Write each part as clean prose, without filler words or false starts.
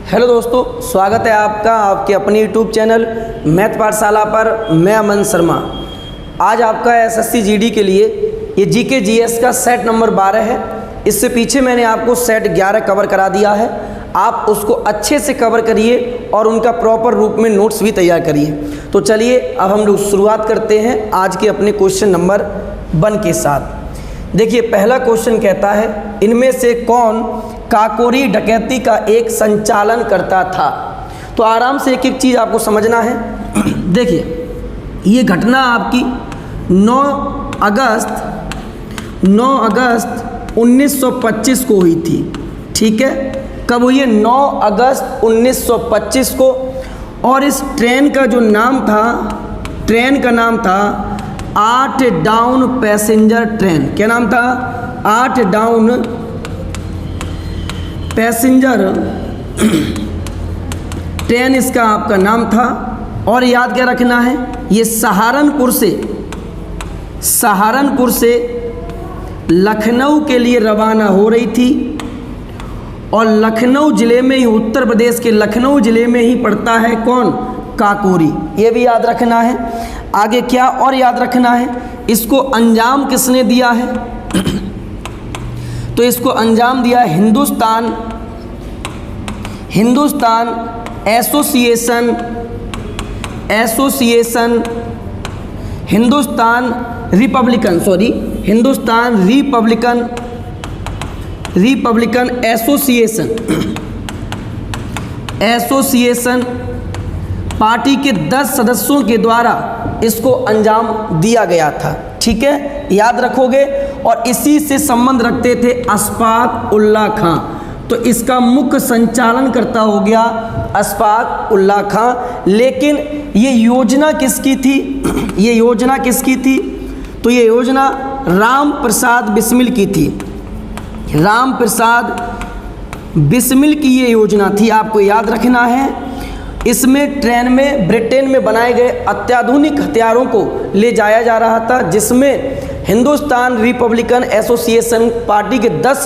Hello दोस्तों, स्वागत है आपका आपके अपने यूट्यूब चैनल मैथ पाठशाला पर। मैं अमन शर्मा। आज आपका एसएससी जीडी के लिए ये जीके जीएस का सेट नंबर 12 है। इससे पीछे मैंने आपको सेट 11 कवर करा दिया है। आप उसको अच्छे से कवर करिए और उनका प्रॉपर रूप में नोट्स भी तैयार करिए। तो चलिए अब हम लोग शुरुआत करते हैं आज के अपने क्वेश्चन नंबर 1 के साथ। देखिए, पहला क्वेश्चन कहता है, इनमें से कौन काकोरी डकैती का एक संचालन करता था। तो आराम से एक एक चीज़ आपको समझना है। देखिए, ये घटना आपकी 9 अगस्त 1925 को हुई थी। ठीक है, कब हुई है? 9 अगस्त 1925 को। और इस ट्रेन का जो नाम था, ट्रेन का नाम था 8 डाउन पैसेंजर ट्रेन। क्या नाम था? 8 डाउन पैसेंजर ट्रेन इसका आपका नाम था। और याद क्या रखना है, ये सहारनपुर से लखनऊ के लिए रवाना हो रही थी। और लखनऊ ज़िले में ही, उत्तर प्रदेश के लखनऊ ज़िले में ही पड़ता है कौन? काकोरी। ये भी याद रखना है। आगे क्या और याद रखना है, इसको अंजाम किसने दिया है? तो इसको अंजाम दिया Hindustan association Hindustan Republican association party के 10 सदस्यों के द्वारा इसको अंजाम दिया गया था। ठीक है, याद रखोगे। और इसी से संबंध रखते थे अशफाक उल्ला खां। तो इसका मुख्य संचालन करता हो गया अशफाक उल्ला खां। लेकिन ये योजना किसकी थी? तो ये योजना राम प्रसाद बिस्मिल की थी। राम प्रसाद बिस्मिल की ये योजना थी, आपको याद रखना है। इसमें ट्रेन में ब्रिटेन में बनाए गए अत्याधुनिक हथियारों को ले जाया जा रहा था, जिसमें हिंदुस्तान रिपब्लिकन एसोसिएशन पार्टी के 10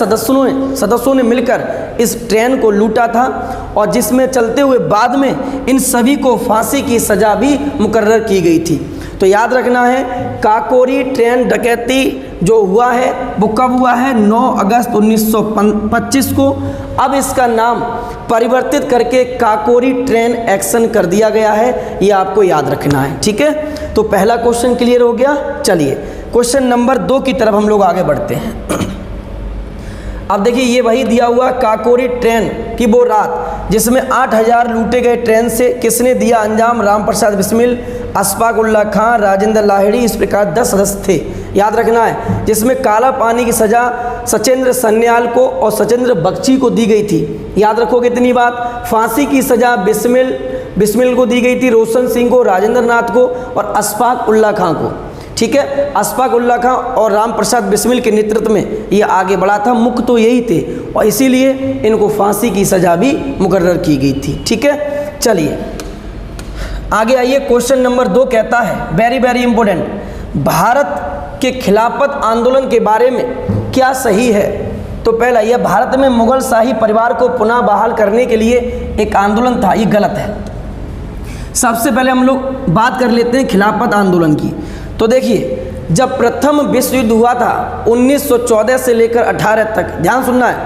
सदस्यों ने मिलकर इस ट्रेन को लूटा था। और जिसमें चलते हुए बाद में इन सभी को फांसी की सज़ा भी मुकर्रर की गई थी। तो याद रखना है, काकोरी ट्रेन डकैती जो हुआ है वो कब हुआ है? 9 अगस्त 1925 को। अब इसका नाम परिवर्तित करके काकोरी ट्रेन एक्शन कर दिया गया है, ये आपको याद रखना है। ठीक है, तो पहला क्वेश्चन क्लियर हो गया। चलिए क्वेश्चन नंबर 2 की तरफ हम लोग आगे बढ़ते हैं। अब देखिए, ये वही दिया हुआ काकोरी ट्रेन की वो रात जिसमें 8000 लूटे गए ट्रेन से किसने दिया अंजाम? राम प्रसाद बिस्मिल, अशफाक उल्ला खां, राजेंद्र लाहिड़ी, इस प्रकार 10 सदस्य थे। याद रखना है, जिसमें काला पानी की सज़ा सचेंद्र सन्याल को और सचेंद्र बख्शी को दी गई थी। याद रखोगे इतनी बात। फांसी की सज़ा बिस्मिल को दी गई थी, रोशन सिंह को, राजेंद्र नाथ को और अशफाक उल्ला खां को। ठीक है, अशफाक उल्ला खां और राम प्रसाद बिस्मिल के नेतृत्व में ये आगे बढ़ा था। मुख्य तो यही थे और इसीलिए इनको फांसी की सज़ा भी मुकर्रर की गई थी। ठीक है, चलिए आगे आइए। क्वेश्चन नंबर 2 कहता है, वेरी इंपॉर्टेंट, भारत के खिलाफत आंदोलन के बारे में क्या सही है? तो पहला, यह भारत में मुगल शाही परिवार को पुनः बहाल करने के लिए एक आंदोलन था, ये गलत है। सबसे पहले हम लोग बात कर लेते हैं खिलाफत आंदोलन की। तो देखिए, जब प्रथम विश्व युद्ध हुआ था 1914 से लेकर 18 तक, ध्यान सुनना है,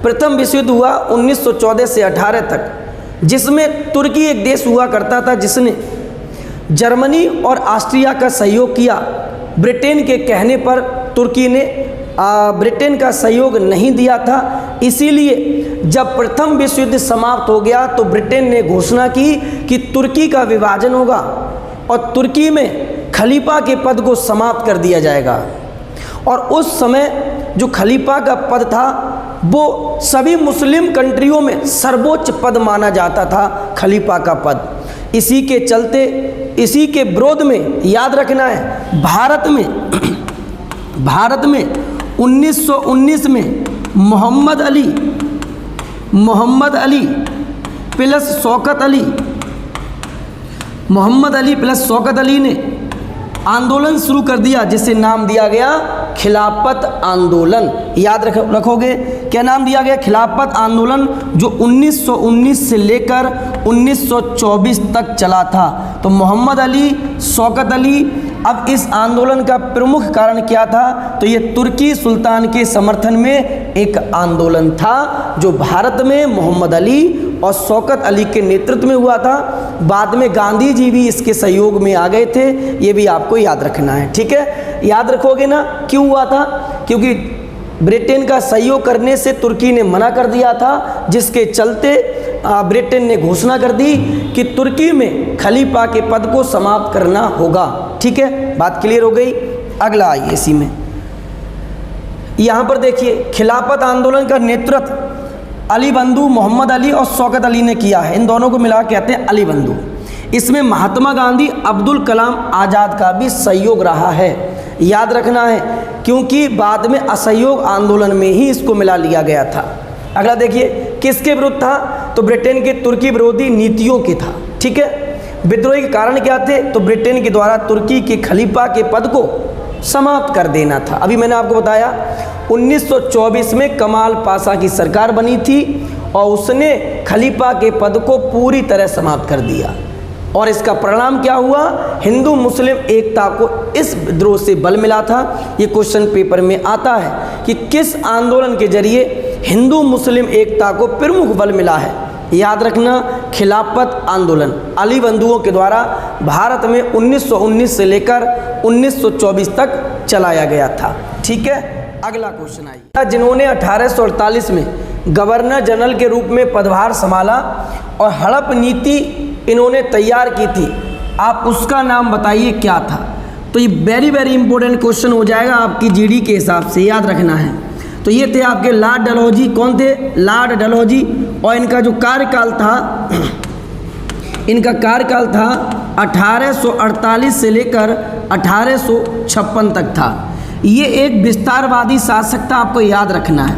प्रथम विश्व युद्ध हुआ 1914 से 18 तक, जिसमें तुर्की एक देश हुआ करता था जिसने जर्मनी और ऑस्ट्रिया का सहयोग किया। ब्रिटेन के कहने पर तुर्की ने ब्रिटेन का सहयोग नहीं दिया था। इसीलिए जब प्रथम विश्व युद्ध समाप्त हो गया तो ब्रिटेन ने घोषणा की कि तुर्की का विभाजन होगा और तुर्की में खलीफा के पद को समाप्त कर दिया जाएगा। और उस समय जो खलीफा का पद था वो सभी मुस्लिम कंट्रियों में सर्वोच्च पद माना जाता था, खलीफा का पद। इसी के चलते, इसी के विरोध में याद रखना है, भारत में 1919 में मोहम्मद अली प्लस शौकत अली ने आंदोलन शुरू कर दिया, जिसे नाम दिया गया खिलाफत आंदोलन। याद रखोगे, क्या नाम दिया गया? खिलाफत आंदोलन, जो 1919 से लेकर 1924 तक चला था। तो मोहम्मद अली, शौकत अली। अब इस आंदोलन का प्रमुख कारण क्या था? तो ये तुर्की सुल्तान के समर्थन में एक आंदोलन था, जो भारत में मोहम्मद अली और शौकत अली के नेतृत्व में हुआ था। बाद में गांधी जी भी इसके सहयोग में आ गए थे, ये भी आपको याद रखना है। ठीक है, याद रखोगे ना? क्यों हुआ था? क्योंकि ब्रिटेन का सहयोग करने से तुर्की ने मना कर दिया था, जिसके चलते ब्रिटेन ने घोषणा कर दी कि तुर्की में खलीफा के पद को समाप्त करना होगा। ठीक है, बात क्लियर हो गई। अगला आइए, इसी में यहाँ पर देखिए, खिलाफत आंदोलन का नेतृत्व अली बंधु, मोहम्मद अली और शौकत अली ने किया है। इन दोनों को मिला कहते हैं अली बंधु। इसमें महात्मा गांधी, अब्दुल कलाम आज़ाद का भी सहयोग रहा है, याद रखना है, क्योंकि बाद में असहयोग आंदोलन में ही इसको मिला लिया गया था। अगला देखिए, किसके विरुद्ध था? तो ब्रिटेन के तुर्की विरोधी नीतियों के था। ठीक है, विद्रोह के कारण क्या थे? तो ब्रिटेन के द्वारा तुर्की के खलीफा के पद को समाप्त कर देना था। अभी मैंने आपको बताया 1924 में कमाल पाशा की सरकार बनी थी और उसने खलीफा के पद को पूरी तरह समाप्त कर दिया। और इसका परिणाम क्या हुआ? हिंदू मुस्लिम एकता को इस विद्रोह से बल मिला था। ये क्वेश्चन पेपर में आता है कि किस आंदोलन के जरिए हिंदू मुस्लिम एकता को प्रमुख बल मिला है? याद रखना, खिलाफत आंदोलन अली बंधुओं के द्वारा भारत में 1919 से लेकर 1924 तक चलाया गया था। ठीक है, अगला क्वेश्चन आइए। जिन्होंने 1848 में गवर्नर जनरल के रूप में पदभार संभाला और हड़प नीति इन्होंने तैयार की थी, आप उसका नाम बताइए क्या था? तो ये वेरी वेरी इंपॉर्टेंट क्वेश्चन हो जाएगा आपकी जीडी के हिसाब से, याद रखना है। तो ये थे आपके लॉर्ड डलहौजी। कौन थे? लॉर्ड डलहौजी। और इनका जो कार्यकाल था, इनका कार्यकाल था 1848 से लेकर 1856 तक था। ये एक विस्तारवादी शासक था, आपको याद रखना है।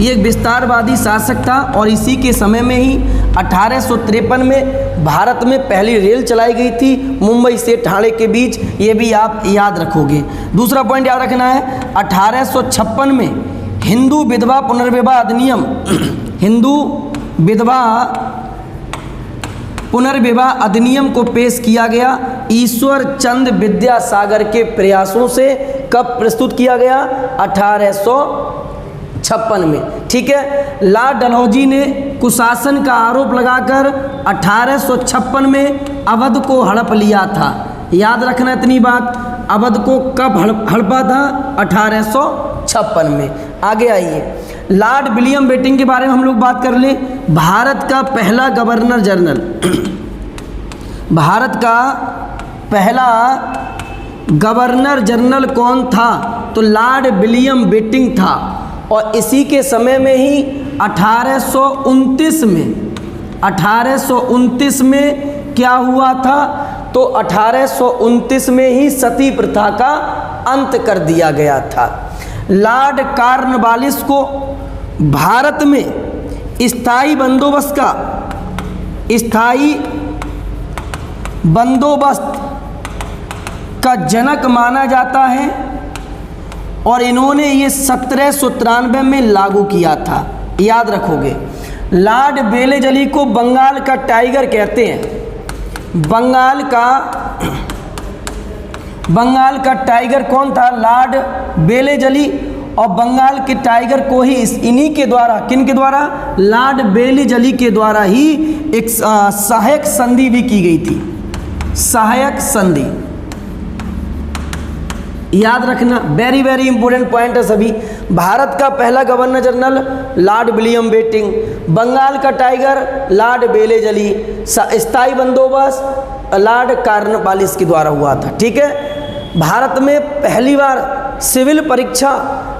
ये एक विस्तारवादी शासक था और इसी के समय में ही 1853 में भारत में पहली रेल चलाई गई थी मुंबई से ठाणे के बीच, ये भी आप याद रखोगे। दूसरा पॉइंट याद रखना है, 1856 में हिंदू विधवा पुनर्विवाह अधिनियम, हिंदू विधवा पुनर्विवाह अधिनियम को पेश किया गया ईश्वर चंद विद्यासागर के प्रयासों से। कब प्रस्तुत किया गया? 1856 में। ठीक है, लॉर्ड डलहौजी ने कुशासन का आरोप लगाकर 1856 में अवध को हड़प लिया था। याद रखना इतनी बात, अवध को कब हड़पा था? 1856 में। आगे आइए, लॉर्ड विलियम बेंटिंक के बारे में हम लोग बात कर ले। भारत का पहला गवर्नर जनरल, भारत का पहला गवर्नर जनरल कौन था? तो लॉर्ड विलियम बेंटिंक था। और इसी के समय में ही 1829 में क्या हुआ था? तो 1829 में ही सती प्रथा का अंत कर दिया गया था। लॉर्ड कॉर्नवालिस को भारत में स्थायी बंदोबस्त का जनक माना जाता है और इन्होंने ये 1793 में लागू किया था। याद रखोगे, लॉर्ड बेलेजली को बंगाल का टाइगर कहते हैं। बंगाल का टाइगर कौन था? लॉर्ड बेलेजली। और बंगाल के टाइगर को ही इन्हीं के द्वारा, किन के द्वारा? लॉर्ड बेलेजली के द्वारा ही एक सहायक संधि भी की गई थी, सहायक संधि। याद रखना, वेरी वेरी इंपॉर्टेंट पॉइंट है सभी। भारत का पहला governor general Lord William Bentinck, Bengal का टाइगर लॉर्ड बेलेजली, स्थायी बंदोबस्त लॉर्ड कॉर्नवालिस के द्वारा हुआ था। ठीक है, भारत में पहली बार सिविल परीक्षा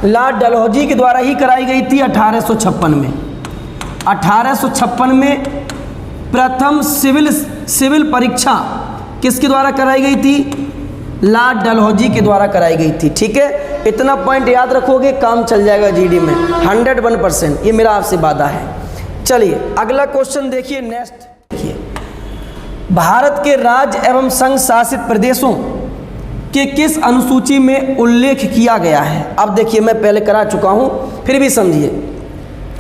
लॉर्ड डलहौजी के द्वारा ही कराई गई थी 1856 में। 1856 में प्रथम सिविल परीक्षा किसके द्वारा कराई गई थी? लॉर्ड डलहौजी के द्वारा कराई गई थी। ठीक है, इतना पॉइंट याद रखोगे, काम चल जाएगा जीडी में 101%। ये मेरा आपसे वादा है। चलिए अगला क्वेश्चन देखिए, नेक्स्ट देखिए, भारत के राज्य एवं संघ शासित प्रदेशों के किस अनुसूची में उल्लेख किया गया है? अब देखिए, मैं पहले करा चुका हूँ, फिर भी समझिए।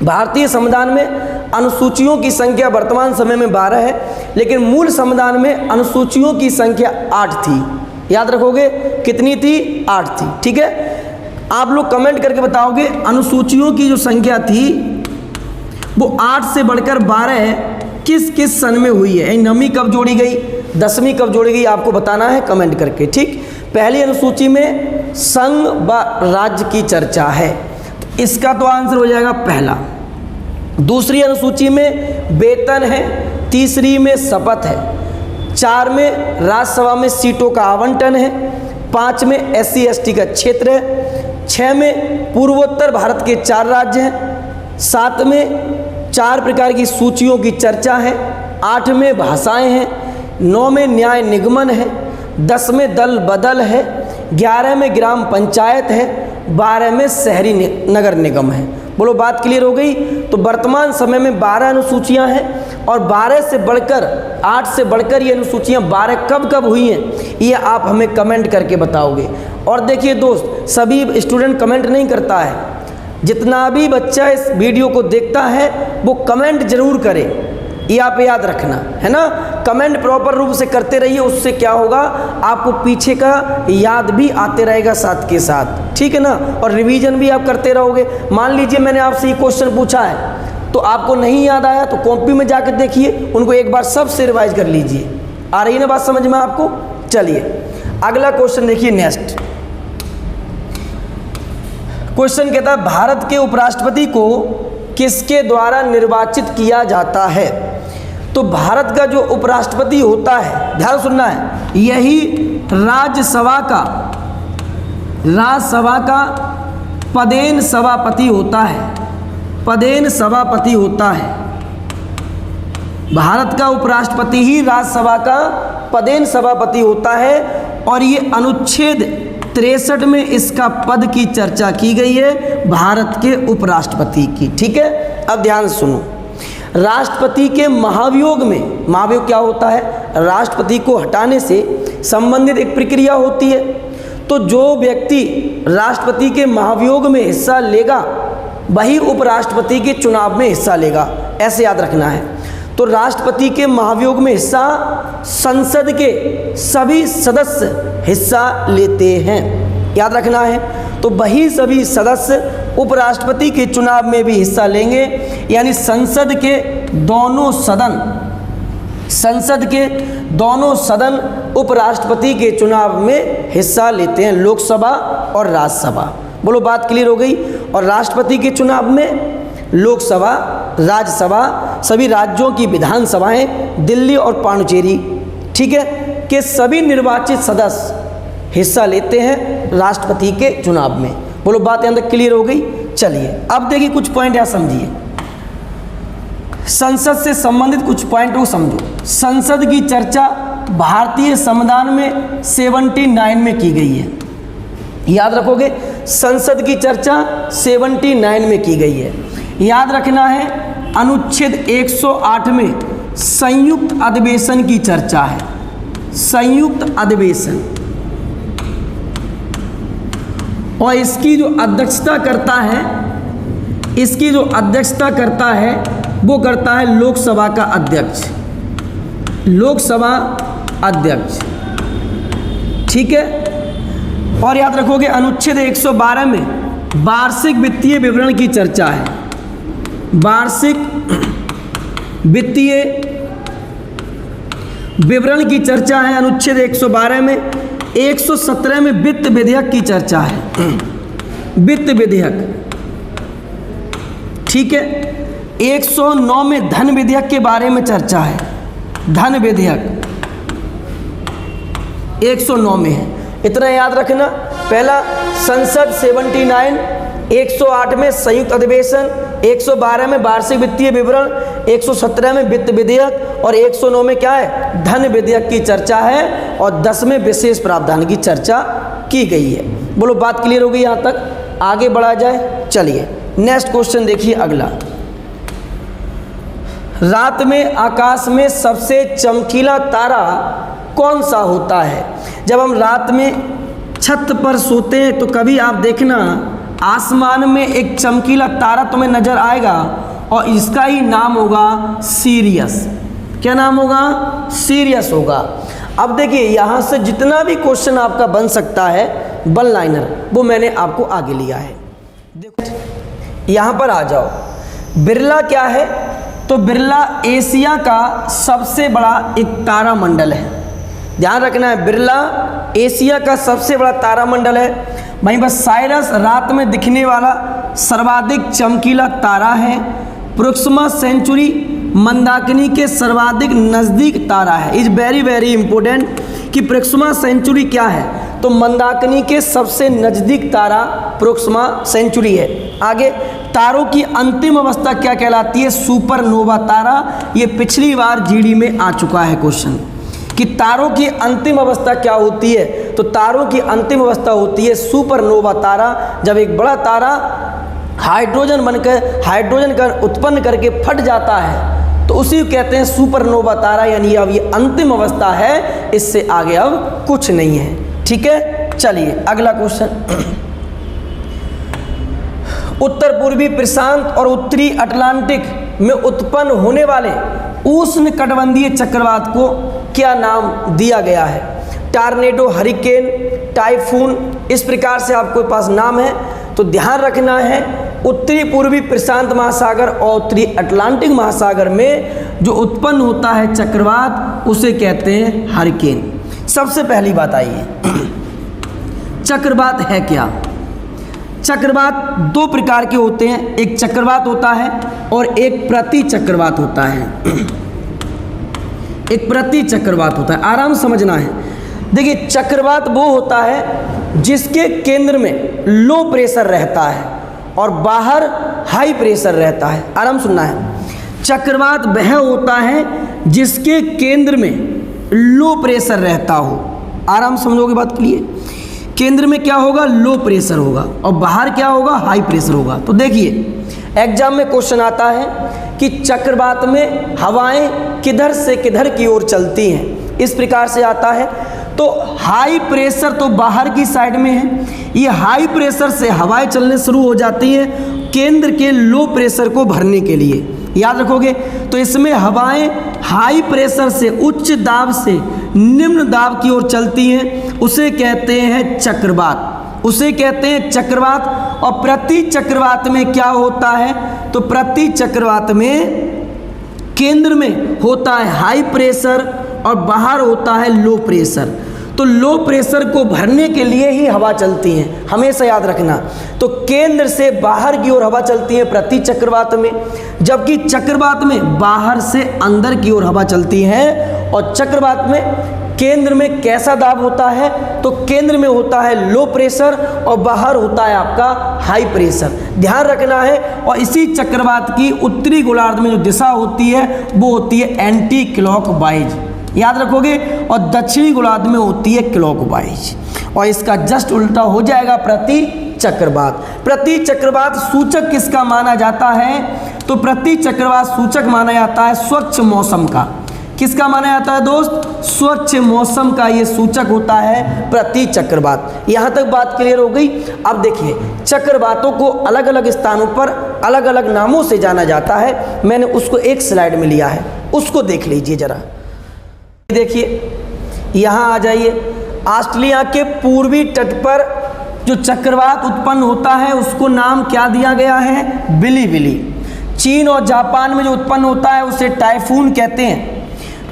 भारतीय संविधान में अनुसूचियों की संख्या वर्तमान समय में 12 है, लेकिन मूल संविधान में अनुसूचियों की संख्या 8 थी। याद रखोगे कितनी थी? 8 थी। ठीक है, आप लोग कमेंट करके बताओगे अनुसूचियों की जो संख्या थी वो 8 से बढ़कर 12 किस किस सन में हुई है? नवीं कब जोड़ी गई, 10वीं कब जोड़ी गई, आपको बताना है कमेंट करके। ठीक, पहली अनुसूची में संघ व राज्य की चर्चा है, तो इसका तो आंसर हो जाएगा पहला। दूसरी अनुसूची में वेतन है, तीसरी में शपथ है, 4 में राज्यसभा में सीटों का आवंटन है, 5 में SC ST का क्षेत्र है, 6 में पूर्वोत्तर भारत के 4 राज्य हैं, 7 में 4 प्रकार की सूचियों की चर्चा है, 8 में भाषाएं हैं, 9 में न्याय निगमन है, 10 में दल बदल है, 11 में ग्राम पंचायत है, 12 में शहरी नगर निगम है। बोलो बात क्लियर हो गई? तो वर्तमान समय में 12 अनुसूचियां हैं और 12 से बढ़कर 8 से बढ़कर ये अनुसूचियां 12 कब कब हुई हैं, ये आप हमें कमेंट करके बताओगे। और देखिए दोस्त, सभी स्टूडेंट कमेंट नहीं करता है, जितना भी बच्चा इस वीडियो को देखता है वो कमेंट जरूर करे, ये आप याद रखना है ना। कमेंट प्रॉपर रूप से करते रहिए, उससे क्या होगा, आपको पीछे का याद भी आते रहेगा साथ के साथ, ठीक है ना। और रिवीजन भी आप करते रहोगे। मान लीजिए मैंने आपसे ये क्वेश्चन पूछा है तो आपको नहीं याद आया तो कॉपी में जाकर देखिए, उनको एक बार सबसे रिवाइज कर लीजिए। आ रही है ना बात समझ में आपको? चलिए अगला क्वेश्चन देखिए। नेक्स्ट क्वेश्चन कहता है भारत के उपराष्ट्रपति को किसके द्वारा निर्वाचित किया जाता है? तो भारत का जो उपराष्ट्रपति होता है, ध्यान सुनना है, यही राज्यसभा का पदेन सभापति होता है। पदेन सभापति होता है। भारत का उपराष्ट्रपति ही राज्यसभा का पदेन सभापति होता है और ये अनुच्छेद 63 में इसका पद की चर्चा की गई है, भारत के उपराष्ट्रपति की। ठीक है, अब ध्यान से सुनो। राष्ट्रपति के महाभियोग में, महाभियोग क्या होता है? राष्ट्रपति को हटाने से संबंधित एक प्रक्रिया होती है। तो जो व्यक्ति राष्ट्रपति के महाभियोग में हिस्सा लेगा वही उपराष्ट्रपति के चुनाव में हिस्सा लेगा, ऐसे याद रखना है। तो राष्ट्रपति के महाभियोग में हिस्सा संसद के सभी सदस्य हिस्सा लेते हैं, याद रखना है। तो वही सभी सदस्य उपराष्ट्रपति के चुनाव में भी हिस्सा लेंगे, यानी संसद के दोनों सदन उपराष्ट्रपति के चुनाव में हिस्सा लेते हैं, लोकसभा और राज्यसभा। बोलो बात क्लियर हो गई? और राष्ट्रपति के चुनाव में लोकसभा, राज्यसभा, सभी राज्यों की विधानसभाएं, दिल्ली और पांडिचेरी, ठीक है, के सभी निर्वाचित सदस्य हिस्सा लेते हैं राष्ट्रपति के चुनाव में। बोलो बात यहां तक क्लियर हो गई? चलिए अब देखिए कुछ पॉइंट यहां समझिए। संसद से संबंधित कुछ पॉइंट को समझो। संसद की चर्चा भारतीय संविधान में 79 में की गई है, याद रखोगे। संसद की चर्चा 79 में की गई है, याद रखना है। अनुच्छेद 108 में संयुक्त अधिवेशन की चर्चा है, संयुक्त अधिवेशन, और इसकी जो अध्यक्षता करता है वो करता है लोकसभा का अध्यक्ष, लोकसभा अध्यक्ष, ठीक है। और याद रखोगे अनुच्छेद 112 में वार्षिक वित्तीय विवरण की चर्चा है, वार्षिक वित्तीय विवरण की चर्चा है अनुच्छेद 112 में। 117 में वित्त विधेयक की चर्चा है, वित्त विधेयक, ठीक है। 109 में धन विधेयक के बारे में चर्चा है, धन विधेयक 109 में है, इतना याद रखना। पहला संसद 79, 108 में संयुक्त अधिवेशन, 112 में वार्षिक वित्तीय विवरण, 117 में वित्त विधेयक और 109 में क्या है? धन विधेयक की चर्चा है और 10 में विशेष प्रावधान की चर्चा की गई है। बोलो बात क्लियर हो गई यहाँ तक? आगे बढ़ा जाए। चलिए नेक्स्ट क्वेश्चन देखिए अगला। रात में आकाश में सबसे चमकीला तारा कौन सा होता है? जब हम रात में छत पर सोते हैं तो कभी आप देखना आसमान में एक चमकीला तारा तुम्हें नजर आएगा और इसका ही नाम होगा सीरियस। क्या नाम होगा? सीरियस होगा। अब देखिए यहाँ से जितना भी क्वेश्चन आपका बन सकता है वन लाइनर, वो मैंने आपको आगे लिया है। देखो यहाँ पर आ जाओ। बिरला क्या है? तो बिरला एशिया का सबसे बड़ा एक तारामंडल है। ध्यान रखना है, बिरला एशिया का सबसे बड़ा तारामंडल है। वहीं पर साइरस रात में दिखने वाला सर्वाधिक चमकीला तारा है। प्रोक्सिमा सेंचुरी मंदाकिनी के सर्वाधिक नज़दीक तारा है। इज वेरी वेरी इंपॉर्टेंट कि प्रोक्सिमा सेंचुरी क्या है? तो मंदाकिनी के सबसे नज़दीक तारा प्रोक्सिमा सेंचुरी है। आगे, तारों की अंतिम अवस्था क्या कहलाती है? सुपरनोवा तारा। ये पिछली बार जीडी में आ चुका है क्वेश्चन कि तारों की अंतिम अवस्था क्या होती है। तो तारों की अंतिम अवस्था होती है सुपरनोवा तारा। जब एक बड़ा तारा हाइड्रोजन का उत्पन्न करके फट जाता है तो उसी को कहते हैं सुपरनोवा तारा, यानी अब ये अंतिम अवस्था है, इससे आगे अब कुछ नहीं है। ठीक है, चलिए अगला क्वेश्चन। उत्तर पूर्वी प्रशांत और उत्तरी अटलांटिक में उत्पन्न होने वाले उष्णकटिबंधीय चक्रवात को क्या नाम दिया गया है? टॉर्नेडो, हरिकेन, टाइफून, इस प्रकार से आपके पास नाम है। तो ध्यान रखना है, उत्तरी पूर्वी प्रशांत महासागर और उत्तरी अटलांटिक महासागर में जो उत्पन्न होता है चक्रवात उसे कहते हैं हरिकेन। सबसे पहली बात आइए, चक्रवात है क्या? चक्रवात दो प्रकार के होते हैं, एक चक्रवात होता है और एक प्रति चक्रवात होता है। एक प्रति चक्रवात होता है, आराम समझना है। देखिए, चक्रवात वो होता है जिसके केंद्र में लो प्रेशर रहता है और बाहर हाई प्रेशर रहता है। आराम सुनना है। चक्रवात वह होता है जिसके केंद्र में लो प्रेशर रहता हो। आराम समझोगे बात क्लियर? केंद्र में क्या होगा? लो प्रेशर होगा और बाहर क्या होगा? हाई प्रेशर होगा। तो देखिए, एग्जाम में क्वेश्चन आता है कि चक्रवात में हवाएं किधर से किधर की ओर चलती हैं, इस प्रकार से आता है। तो हाई प्रेशर तो बाहर की साइड में है, ये हाई प्रेशर से हवाएं चलने शुरू हो जाती हैं केंद्र के लो प्रेशर को भरने के लिए। याद रखोगे, तो इसमें हवाएं हाई प्रेशर से उच्च दाब से निम्न दाब की ओर चलती हैं, उसे कहते हैं चक्रवात। उसे कहते हैं चक्रवात। और प्रति चक्रवात में क्या होता है? तो प्रति चक्रवात में केंद्र में होता है हाई प्रेशर और बाहर होता है लो प्रेशर। तो लो प्रेशर को भरने के लिए ही हवा चलती है, हमेशा याद रखना। तो केंद्र से बाहर की ओर हवा चलती है प्रति चक्रवात में, जबकि चक्रवात में बाहर से अंदर की ओर हवा चलती है। और चक्रवात में केंद्र में कैसा दाब होता है? तो केंद्र में होता है लो प्रेशर और बाहर होता है आपका हाई प्रेशर। ध्यान रखना है। और इसी चक्रवात की उत्तरी गोलार्ध में जो दिशा होती है वो होती है एंटी क्लॉकवाइज। याद रखोगे। और दक्षिणी गोलार्ध में होती है क्लॉकवाइज। और इसका जस्ट उल्टा हो जाएगा प्रति चक्रवात। प्रति चक्रवात सूचक किसका माना जाता है? तो प्रति चक्रवात सूचक माना जाता है स्वच्छ मौसम का। किसका माना जाता है दोस्त? स्वच्छ मौसम का ये सूचक होता है प्रति चक्रवात। यहाँ तक बात क्लियर हो गई। अब देखिए, चक्रवातों को अलग अलग स्थानों पर अलग अलग नामों से जाना जाता है। मैंने उसको एक स्लाइड में लिया है, उसको देख लीजिए जरा। देखिए, यहाँ आ जाइए। ऑस्ट्रेलिया के पूर्वी तट पर जो चक्रवात उत्पन्न होता है उसको नाम क्या दिया गया है? बिली बिली। चीन और जापान में जो उत्पन्न होता है उसे टाइफून कहते हैं।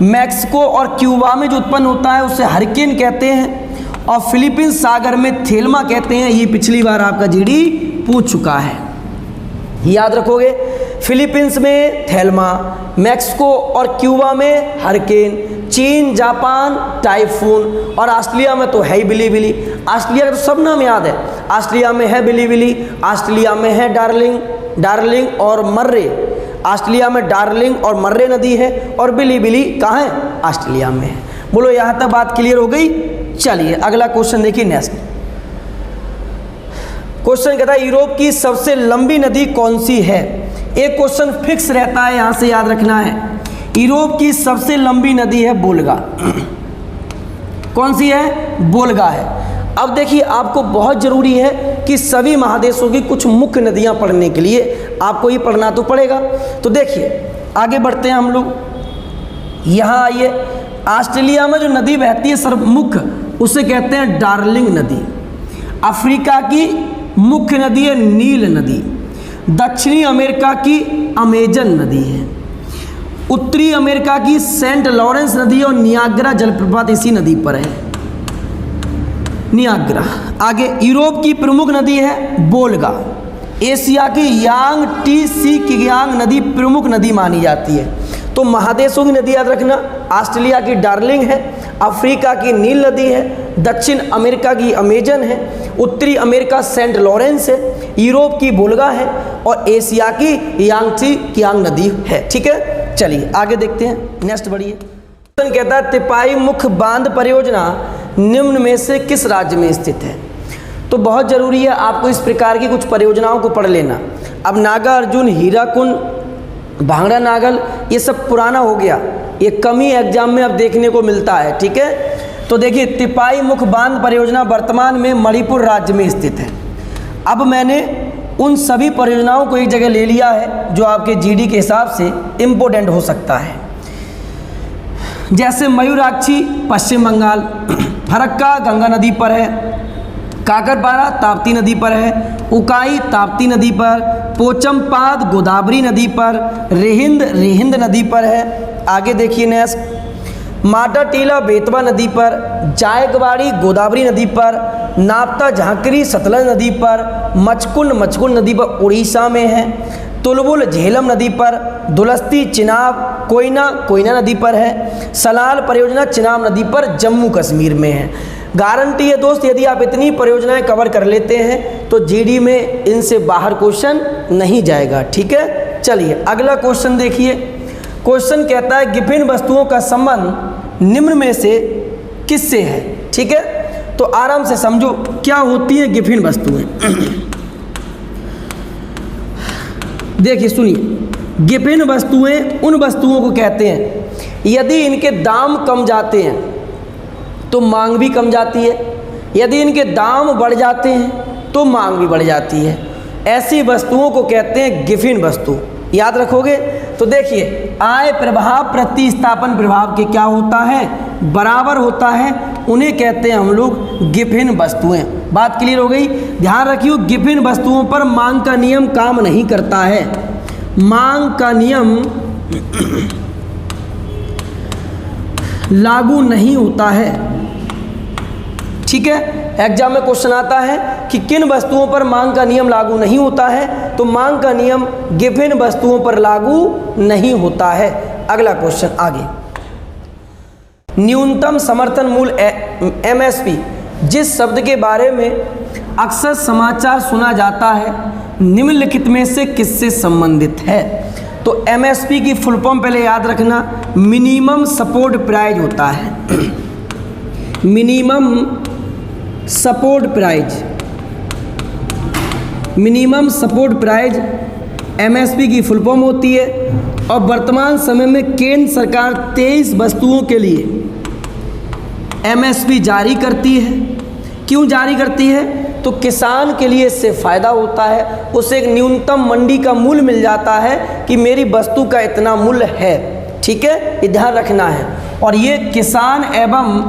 मैक्सिको और क्यूबा में जो उत्पन्न होता है उसे हरिकेन कहते हैं। और फिलीपींस सागर में थेल्मा कहते हैं। ये पिछली बार आपका जीडी पूछ चुका है, याद रखोगे। फिलीपींस में थेल्मा, मैक्सिको और क्यूबा में हरिकेन, चीन जापान टाइफून, और ऑस्ट्रेलिया में तो है ही बिली बिली। ऑस्ट्रेलिया का तो सब नाम याद है। ऑस्ट्रेलिया में है बिली बिली, ऑस्ट्रेलिया में है डार्लिंग और मर्रे। ऑस्ट्रेलिया में डार्लिंग और मर्रे नदी है और बिली बिली कहाँ है? ऑस्ट्रेलिया में है। बोलो, यहाँ तक बात क्लियर हो गई? चलिए अगला क्वेश्चन देखिए। नेक्स्ट क्वेश्चन कहता है यूरोप की सबसे लंबी नदी कौन सी है? एक क्वेश्चन फिक्स रहता है, यहाँ से याद रखना है। यूरोप की सबसे लंबी नदी है वोल्गा। कौन सी है? वोल्गा है। अब देखिए, आपको बहुत ज़रूरी है कि सभी महादेशों की कुछ मुख्य नदियाँ पढ़ने के लिए आपको ये पढ़ना तो पड़ेगा। तो देखिए आगे बढ़ते हैं हम लोग। यहाँ आइए, ऑस्ट्रेलिया में जो नदी बहती है सर्वमुख, उसे कहते हैं डार्लिंग नदी। अफ्रीका की मुख्य नदी है नील नदी। दक्षिणी अमेरिका की अमेजन नदी है। उत्तरी अमेरिका की सेंट लॉरेंस नदी और नियाग्रा जलप्रपात इसी नदी पर है, नियाग्रा। आगे, यूरोप की प्रमुख नदी है वोल्गा। एशिया की यांग टी सी कियांग नदी प्रमुख नदी मानी जाती है। तो महादेशों की नदी याद रखना, ऑस्ट्रेलिया की डार्लिंग है, अफ्रीका की नील नदी है, दक्षिण अमेरिका की अमेजन है, उत्तरी अमेरिका सेंट लॉरेंस है, यूरोप की वोल्गा है और एशिया की यांगची कियांग नदी है। ठीक है, चलिए आगे देखते हैं, नेक्स्ट बढ़िए। क्वेश्चन कहता है तिपाई मुख्य बांध परियोजना निम्न में से किस राज्य में स्थित है। तो बहुत ज़रूरी है आपको इस प्रकार की कुछ परियोजनाओं को पढ़ लेना। अब नागार्जुन, हीराकुंड, भांगड़ा नागल, ये सब पुराना हो गया, ये कम ही एग्जाम में अब देखने को मिलता है। ठीक है, तो देखिए तिपाई मुख्य बांध परियोजना वर्तमान में मणिपुर राज्य में स्थित है। अब मैंने उन सभी परियोजनाओं को एक जगह ले लिया है जो आपके जीडी के हिसाब से इम्पोर्टेंट हो सकता है। जैसे मयूराक्षी पश्चिम बंगाल, फरक्का गंगा नदी पर है, काकरपारा ताप्ती नदी पर है, उकाई ताप्ती नदी पर, पोचमपाद गोदावरी नदी पर, रिहिंद नदी पर है। आगे देखिए नेक्स्ट, माटाटीला बेतवा नदी पर, जायकवाड़ी गोदावरी नदी पर, नापता झांकरी सतलज नदी पर, मचकुंड नदी पर उड़ीसा में है, तुलबुल झेलम नदी पर, दुलस्ती चिनाब कोयना नदी पर है, सलाल परियोजना चिनाब नदी पर जम्मू कश्मीर में है। गारंटी है दोस्त, यदि आप इतनी परियोजनाएं कवर कर लेते हैं तो जीडी में इनसे बाहर क्वेश्चन नहीं जाएगा। ठीक है, चलिए अगला क्वेश्चन देखिए। क्वेश्चन कहता है गिफिन वस्तुओं का संबंध निम्न में से किससे है। ठीक है, तो आराम से समझो क्या होती है गिफिन वस्तुएं। देखिए सुनिए, गिफिन वस्तुएं उन वस्तुओं को कहते हैं यदि इनके दाम कम जाते हैं तो मांग भी कम जाती है, यदि इनके दाम बढ़ जाते हैं तो मांग भी बढ़ जाती है। ऐसी वस्तुओं को कहते हैं गिफिन वस्तु। याद रखोगे तो देखिए, आय प्रभाव प्रतिस्थापन प्रभाव के क्या होता है, बराबर होता है, उन्हें कहते हैं हम लोग गिफिन वस्तुएं। बात क्लियर हो गई। ध्यान रखियो, गिफिन वस्तुओं पर मांग का नियम काम नहीं करता है। मांग का नियम लागू नहीं होता है। ठीक है, एग्जाम में क्वेश्चन आता है कि किन वस्तुओं पर मांग का नियम लागू नहीं होता है, तो मांग का नियम गिफिन वस्तुओं पर लागू नहीं होता है। अगला क्वेश्चन आगे, न्यूनतम समर्थन मूल्य एमएसपी जिस शब्द के बारे में अक्सर समाचार सुना जाता है निम्नलिखित में से किससे संबंधित है। तो एमएसपी की फुल फॉर्म पहले याद रखना, मिनिमम सपोर्ट प्राइस होता है। Minimum support price, minimum support price MSP की फुल फॉर्म होती है। और वर्तमान समय में केंद्र सरकार 23 वस्तुओं के लिए एमएसपी जारी करती है। क्यों जारी करती है, तो किसान के लिए इससे फ़ायदा होता है, उसे एक न्यूनतम मंडी का मूल्य मिल जाता है कि मेरी वस्तु का इतना मूल्य है। ठीक है, ये ध्यान रखना है। और ये किसान एवं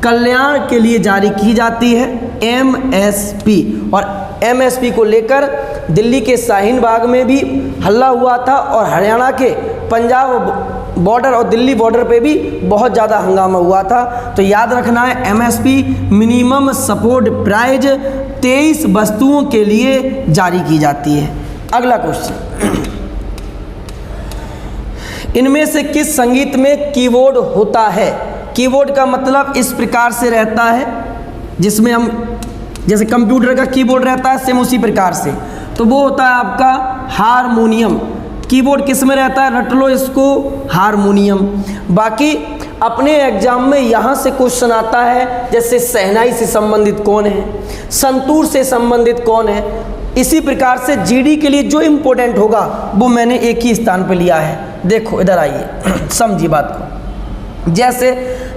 कल्याण के लिए जारी की जाती है एमएसपी। और एमएसपी को लेकर दिल्ली के शाहीन बाग में भी हल्ला हुआ था और हरियाणा के पंजाब बॉर्डर और दिल्ली बॉर्डर पे भी बहुत ज़्यादा हंगामा हुआ था। तो याद रखना है, एमएसपी मिनिमम सपोर्ट प्राइस 23 वस्तुओं के लिए जारी की जाती है। अगला क्वेश्चन, इनमें से किस संगीत में कीबोर्ड होता है। कीबोर्ड का मतलब इस प्रकार से रहता है, जिसमें हम जैसे कंप्यूटर का कीबोर्ड रहता है सेम उसी प्रकार से, तो वो होता है आपका हारमोनियम। कीबोर्ड किस में रहता है, रट लो इसको, हारमोनियम। बाकी अपने एग्जाम में यहाँ से क्वेश्चन आता है, जैसे शहनाई से संबंधित कौन है, संतूर से संबंधित कौन है। इसी प्रकार से जीडी के लिए जो इम्पोर्टेंट होगा वो मैंने एक ही स्थान पर लिया है। देखो इधर आइए, समझिए बात को। जैसे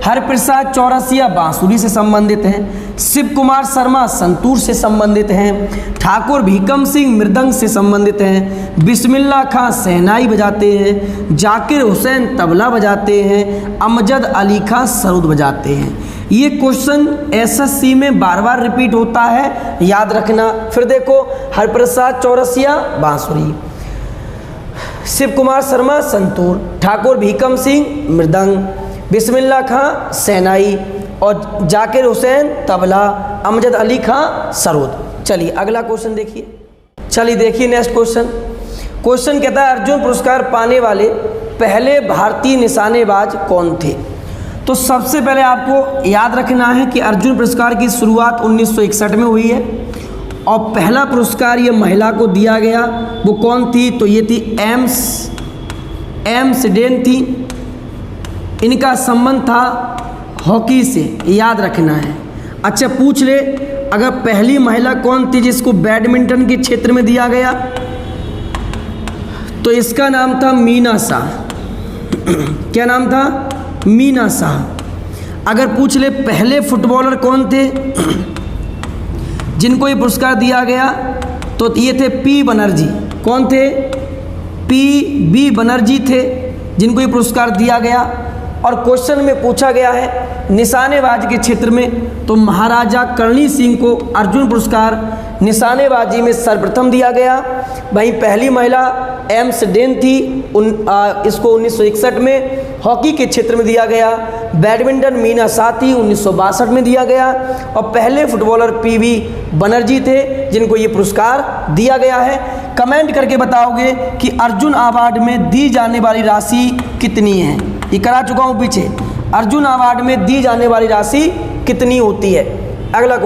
हरप्रसाद चौरसिया बांसुरी से संबंधित हैं, शिव कुमार शर्मा संतूर से संबंधित हैं, ठाकुर भीकम सिंह मृदंग से संबंधित हैं, बिस्मिल्लाह खां शहनाई बजाते हैं, जाकिर हुसैन तबला बजाते हैं, अमजद अली खां सरूद बजाते हैं। ये क्वेश्चन एसएससी में बार बार रिपीट होता है, याद रखना। फिर देखो, हरप्रसाद चौरसिया बांसुरी, शिव कुमार शर्मा संतूर, ठाकुर भीकम सिंह मृदंग, बिस्मिल्लाह खां शहनाई और जाकिर हुसैन तबला, अमजद अली खां सरोद। चलिए अगला क्वेश्चन देखिए। चलिए देखिए नेक्स्ट क्वेश्चन। क्वेश्चन कहता है अर्जुन पुरस्कार पाने वाले पहले भारतीय निशानेबाज कौन थे? तो सबसे पहले आपको याद रखना है कि अर्जुन पुरस्कार की शुरुआत 1961 में हुई है और पहला पुरस्कार ये महिला को दिया गया। वो कौन थी? तो ये थी एम सिडेन थी। इनका संबंध था हॉकी से, याद रखना है। अच्छा पूछ ले, अगर पहली महिला कौन थी जिसको बैडमिंटन के क्षेत्र में दिया गया? तो इसका नाम था मीना शाह। क्या नाम था? मीना शाह। अगर पूछ ले पहले फुटबॉलर कौन थे जिनको ये पुरस्कार दिया गया? तो ये थे पी बनर्जी। कौन थे? बी बनर्जी थे जिनको ये पुरस्कार दिया गया। और क्वेश्चन में पूछा गया है निशानेबाजी के क्षेत्र में, तो महाराजा करणी सिंह को अर्जुन पुरस्कार निशानेबाजी में सर्वप्रथम दिया गया। वहीं पहली महिला एम सिडेन थी, इसको 1961 में हॉकी के क्षेत्र में दिया गया। बैडमिंटन मीना शाह थी, 1962 में दिया गया। और पहले फुटबॉलर पी बनर्जी थे जिनको ये पुरस्कार दिया गया है। कमेंट करके बताओगे कि अर्जुन अवार्ड में दी जाने वाली राशि कितनी है? ये करा चुका हूँ पीछे। अर्जुन अवार्ड में दी जाने वाली राशि कितनी होती है? अगला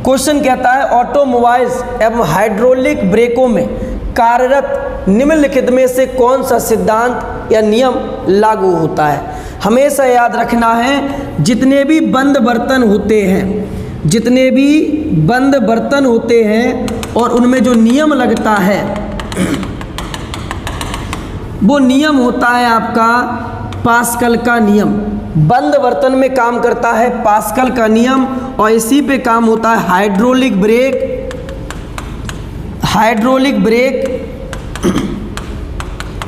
क्वेश्चन कहता है ऑटोमोबाइल्स एवं हाइड्रोलिक ब्रेकों में कार्यरत निम्नलिखित में से कौन सा सिद्धांत या नियम लागू होता है? हमेशा याद रखना है जितने भी बंद बर्तन होते हैं और उनमें जो नियम लगता है वो नियम होता है आपका पास्कल का नियम। बंद बर्तन में काम करता है पास्कल का नियम और इसी पे काम होता है हाइड्रोलिक ब्रेक,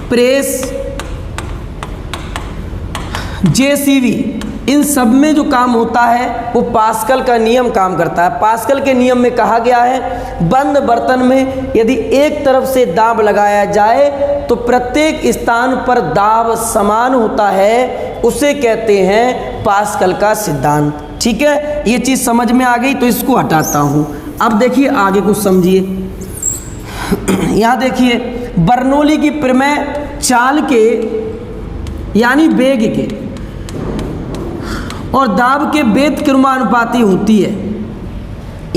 प्रेस, जेसीबी, इन सब में जो काम होता है वो पास्कल का नियम काम करता है। पास्कल के नियम में कहा गया है बंद बर्तन में यदि एक तरफ से दाब लगाया जाए तो प्रत्येक स्थान पर दाब समान होता है, उसे कहते हैं पास्कल का सिद्धांत। ठीक है, ये चीज़ समझ में आ गई तो इसको हटाता हूँ। अब देखिए आगे कुछ समझिए। यहाँ देखिए बर्नौली की प्रमेय चाल के यानी वेग के और दाब के व्युत्क्रमानुपाती होती है।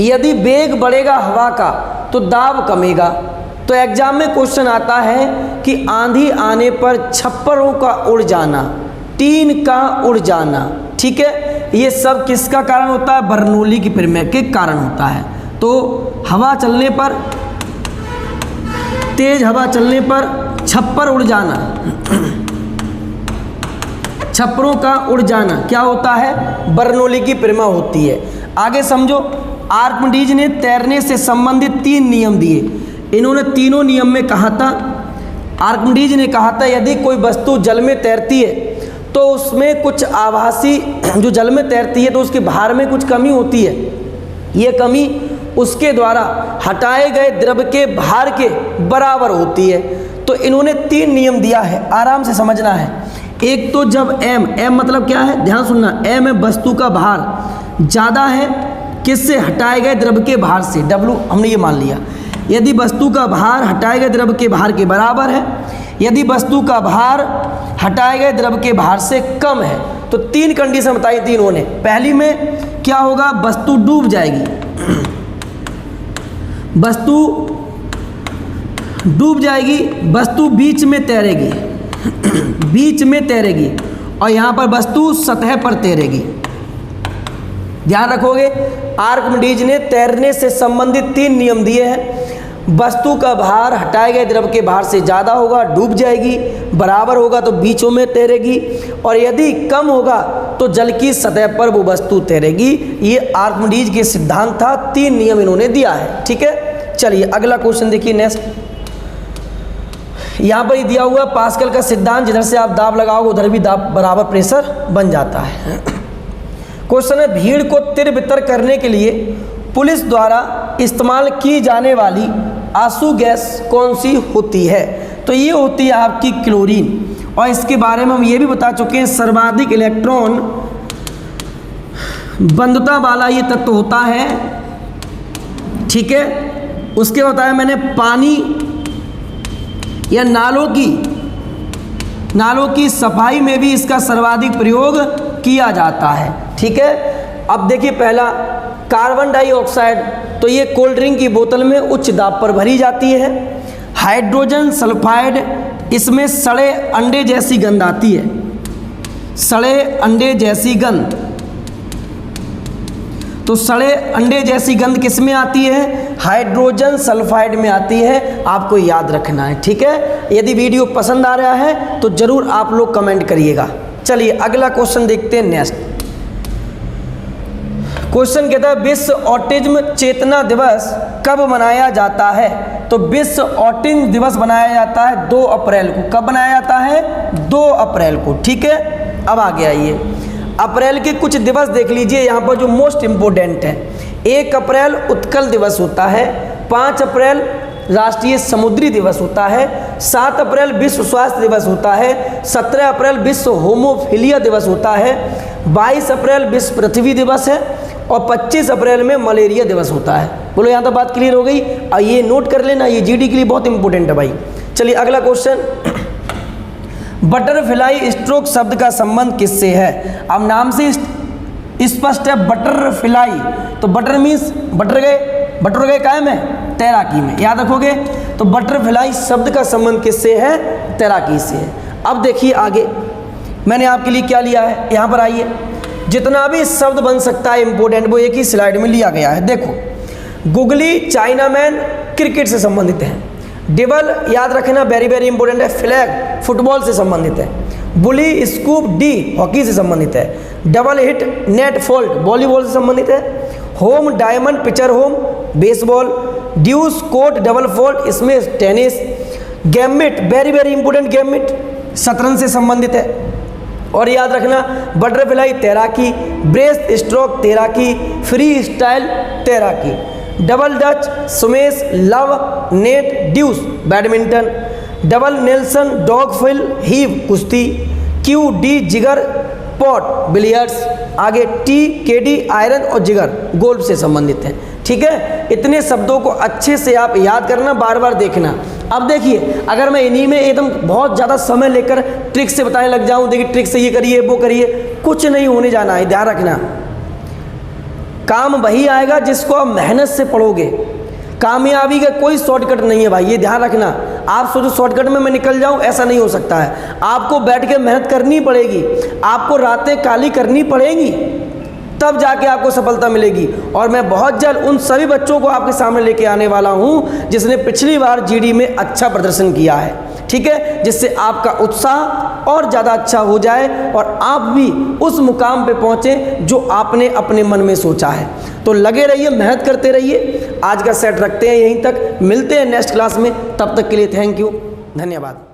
यदि वेग बढ़ेगा हवा का तो दाब कमेगा। तो एग्जाम में क्वेश्चन आता है कि आंधी आने पर छप्परों का उड़ जाना, टीन का उड़ जाना, ठीक है, ये सब किसका कारण होता है? बर्नौली की प्रमेय के कारण होता है। तो हवा चलने पर, तेज हवा चलने पर छप्पर उड़ जाना, छप्परों का उड़ जाना क्या होता है? बर्नौली की प्रमेय होती है। आगे समझो, आर्किमिडीज ने तैरने से संबंधित 3 नियम दिए। इन्होंने तीनों नियम में कहा था, आर्किमिडीज ने कहा था यदि कोई वस्तु जल में तैरती है तो उसमें कुछ आभासी, जो जल में तैरती है तो उसके भार में कुछ कमी होती है। ये कमी उसके द्वारा हटाए गए द्रव के भार के बराबर होती है। तो इन्होंने 3 नियम दिया है, आराम से समझना है। एक तो जब m मतलब क्या है? ध्यान सुनना, m में वस्तु का भार ज़्यादा है किससे? हटाए गए द्रव के भार से। W हमने ये मान लिया। यदि वस्तु का भार हटाए गए द्रव के भार के बराबर है, यदि वस्तु का भार हटाए गए द्रव के भार से कम है, तो 3 कंडीशन बताई थी इन्होंने। पहली में क्या होगा? वस्तु डूब जाएगी, वस्तु डूब जाएगी, वस्तु बीच में तैरेगी, बीच में तैरेगी, और यहाँ पर वस्तु सतह पर तैरेगी। ध्यान रखोगे, आर्किमिडीज ने तैरने से संबंधित 3 नियम दिए हैं। वस्तु का भार हटाए गए द्रव के भार से ज़्यादा होगा डूब जाएगी, बराबर होगा तो बीचों में तैरेगी, और यदि कम होगा तो जल की सतह पर वो वस्तु तैरेगी। ये आर्किमिडीज के सिद्धांत था, 3 नियम इन्होंने दिया है। ठीक है, चलिए अगला क्वेश्चन देखिए नेक्स्ट। यहाँ पर ही दिया हुआ पास्कल का सिद्धांत, जिधर से आप दाब लगाओगे उधर भी दाब बराबर प्रेशर बन जाता है। क्वेश्चन है, भीड़ को तिर बितर करने के लिए पुलिस द्वारा इस्तेमाल की जाने वाली आंसू गैस कौन सी होती है? तो ये होती है आपकी क्लोरीन, और इसके बारे में हम ये भी बता चुके हैं, सर्वाधिक इलेक्ट्रॉन बंधुता वाला ये तत्व होता है। ठीक है, उसके बताया मैंने पानी या नालों की सफाई में भी इसका सर्वाधिक प्रयोग किया जाता है। ठीक है, अब देखिए पहला कार्बन डाइऑक्साइड, तो ये कोल्ड ड्रिंक की बोतल में उच्च दाब पर भरी जाती है। हाइड्रोजन सल्फाइड, इसमें सड़े अंडे जैसी गंध आती है, सड़े अंडे जैसी गंध। तो सड़े अंडे जैसी गंध किस में आती है? हाइड्रोजन सल्फाइड में आती है, आपको याद रखना है। ठीक है, यदि वीडियो पसंद आ रहा है तो जरूर आप लोग कमेंट करिएगा। चलिए अगला क्वेश्चन देखते हैं नेक्स्ट। क्वेश्चन कहता है, विश्व ऑटिज्म चेतना दिवस कब मनाया जाता है? तो विश्व ऑटिज्म दिवस मनाया जाता है 2 अप्रैल को। कब मनाया जाता है? 2 अप्रैल को। ठीक है, अब आगे आइए, अप्रैल के कुछ दिवस देख लीजिए यहाँ पर जो मोस्ट इम्पोर्टेंट है। 1 अप्रैल उत्कल दिवस होता है, 5 अप्रैल राष्ट्रीय समुद्री दिवस होता है, 7 अप्रैल विश्व स्वास्थ्य दिवस होता है, 17 अप्रैल विश्व होमोफिलिया दिवस होता है, 22 अप्रैल विश्व पृथ्वी दिवस है, और 25 अप्रैल में मलेरिया दिवस होता है। बोलो यहाँ तक बात क्लियर हो गई? और ये नोट कर लेना, ये जीडी के लिए बहुत इंपॉर्टेंट है भाई। चलिए अगला क्वेश्चन, बटरफ्लाई स्ट्रोक शब्द का संबंध किससे है? अब नाम से स्पष्ट है, बटरफ्लाई, तो बटर मीन्स बटर गए कायम है तैराकी में, याद रखोगे। तो बटरफ्लाई शब्द का संबंध किससे है? तैराकी से है। अब देखिए आगे मैंने आपके लिए क्या लिया है, यहाँ पर आइए, जितना भी शब्द बन सकता है इंपॉर्टेंट वो एक ही स्लाइड में लिया गया है। देखो, गुगली चाइनामैन क्रिकेट से संबंधित है, डिबल याद रखना वेरी वेरी इंपॉर्टेंट है, फ्लैग फुटबॉल से संबंधित है, बुली स्कूप डी हॉकी से संबंधित है, double hit net fault volleyball से संबंधित है, home diamond pitcher home baseball, deuce court double fault इसमें tennis, gambit very very important gambit शतरंज से संबंधित है। और याद रखना बटरफ्लाई तैराकी, ब्रेस्ट स्ट्रोक तैराकी, फ्री स्टाइल तैराकी, double dutch smash love net deuce badminton, double nelson dog fall heave कुश्ती, cue D jigger pot billiards, आगे टी के डी आयरन और जिगर गोल्फ से संबंधित है। ठीक है, इतने शब्दों को अच्छे से आप याद करना, बार बार देखना। अब देखिए, अगर मैं इन्हीं में एकदम बहुत ज़्यादा समय लेकर ट्रिक से बताने लग जाऊं, देखिए ट्रिक से ये करिए वो करिए, कुछ नहीं होने जाना है, ध्यान रखना। काम वही आएगा जिसको आप मेहनत से पढ़ोगे। कामयाबी का कोई शॉर्टकट नहीं है भाई, ये ध्यान रखना। आप सोचो शॉर्टकट में मैं निकल जाऊं, ऐसा नहीं हो सकता है। आपको बैठ के मेहनत करनी पड़ेगी, आपको रातें काली करनी पड़ेंगी, तब जाके आपको सफलता मिलेगी। और मैं बहुत जल्द उन सभी बच्चों को आपके सामने लेके आने वाला हूं जिसने पिछली बार जीडी में अच्छा प्रदर्शन किया है। ठीक है, जिससे आपका उत्साह और ज़्यादा अच्छा हो जाए और आप भी उस मुकाम पे पहुँचे जो आपने अपने मन में सोचा है। तो लगे रहिए, मेहनत करते रहिए। आज का सेट रखते हैं यहीं तक, मिलते हैं नेक्स्ट क्लास में, तब तक के लिए थैंक यू, धन्यवाद।